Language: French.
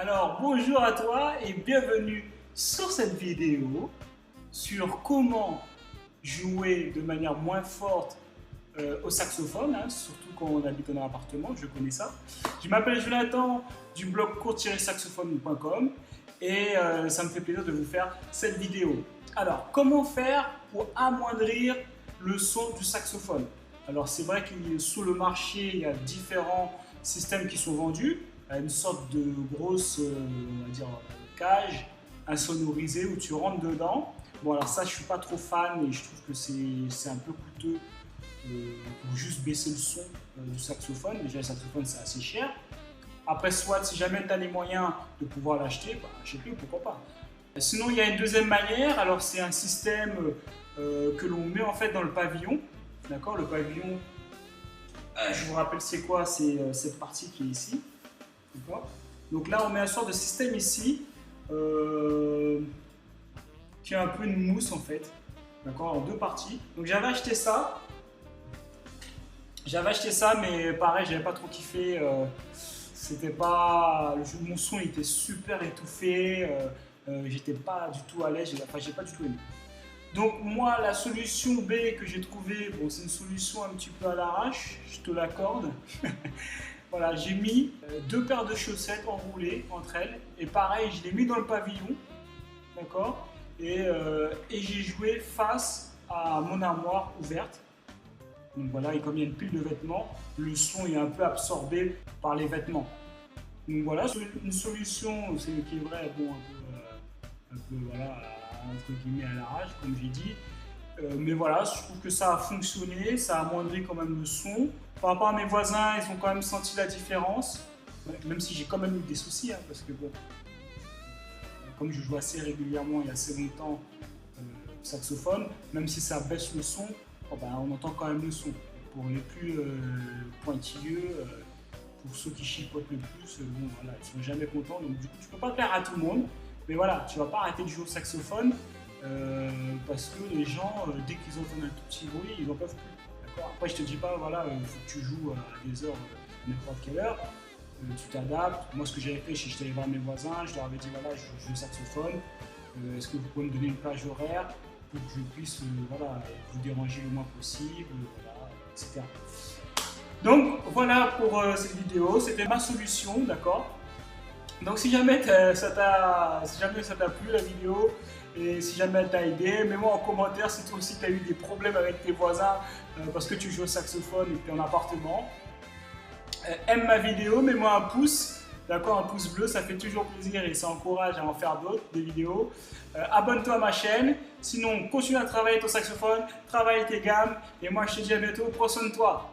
Alors, bonjour à toi et bienvenue sur cette vidéo sur comment jouer de manière moins forte au saxophone, hein, surtout quand on habite dans un appartement, je connais ça. Je m'appelle Jonathan du blog court-saxophone.com et ça me fait plaisir de vous faire cette vidéo. Alors, comment faire pour amoindrir le son du saxophone? Alors, c'est vrai que sous le marché, il y a différents systèmes qui sont vendus. Une sorte de grosse on va dire, cage insonorisée où tu rentres dedans. Bon, alors ça, je suis pas trop fan et je trouve que c'est un peu coûteux pour juste baisser le son du saxophone. Déjà, le saxophone, c'est assez cher. Après, soit si jamais tu as les moyens de pouvoir l'acheter, bah, achète-le, pourquoi pas. Sinon, il y a une deuxième manière. Alors, c'est un système que l'on met en fait dans le pavillon. D'accord, le pavillon, je vous rappelle, c'est quoi? C'est cette partie qui est ici. Donc là, on met un sort de système ici qui est un peu une mousse en fait, d'accord, en deux parties. Donc j'avais acheté ça. Mais pareil, j'avais pas trop kiffé. C'était pas, mon son était super étouffé. J'étais pas du tout à l'aise. Enfin, j'ai pas du tout aimé. Donc moi, la solution B que j'ai trouvée, bon, c'est une solution un petit peu à l'arrache, je te l'accorde. Voilà, j'ai mis deux paires de chaussettes enroulées entre elles et pareil, je les mis dans le pavillon, d'accord, et j'ai joué face à mon armoire ouverte. Donc voilà, et comme il y a une pile de vêtements, le son est un peu absorbé par les vêtements. Donc voilà, c'est une solution qui est vraie, bon, un peu voilà, entre guillemets à l'arrache, comme j'ai dit. Mais voilà, je trouve que ça a fonctionné, ça a amoindri quand même le son. Par rapport à mes voisins, ils ont quand même senti la différence, même si j'ai quand même eu des soucis, hein, parce que bon, comme je joue assez régulièrement et assez longtemps saxophone, même si ça baisse le son, oh ben, on entend quand même le son. Pour les plus pointilleux, pour ceux qui chipotent le plus, bon voilà, ils sont jamais contents, donc du coup tu peux pas plaire à tout le monde, mais voilà, tu vas pas arrêter de jouer au saxophone parce que les gens, dès qu'ils entendent un tout petit bruit, ils n'en peuvent plus. Après, je te dis pas, voilà, il faut que tu joues à des heures, à n'importe quelle heure. Tu t'adaptes. Moi, ce que j'avais fait, j'étais allé voir mes voisins, je leur avais dit, voilà, je joue au saxophone. Est-ce que vous pouvez me donner une plage horaire pour que je puisse voilà, vous déranger le moins possible, voilà, etc. Donc, voilà pour cette vidéo. C'était ma solution, d'accord? Donc si jamais ça t'a plu la vidéo et si jamais elle t'a aidé, mets-moi en commentaire si toi aussi tu as eu des problèmes avec tes voisins parce que tu joues au saxophone et que tu es en appartement. Aime ma vidéo, mets-moi un pouce, d'accord, un pouce bleu, ça fait toujours plaisir et ça encourage à en faire d'autres, des vidéos. Abonne-toi à ma chaîne, sinon continue à travailler ton saxophone, travaille tes gammes et moi je te dis à bientôt, prends soin de toi.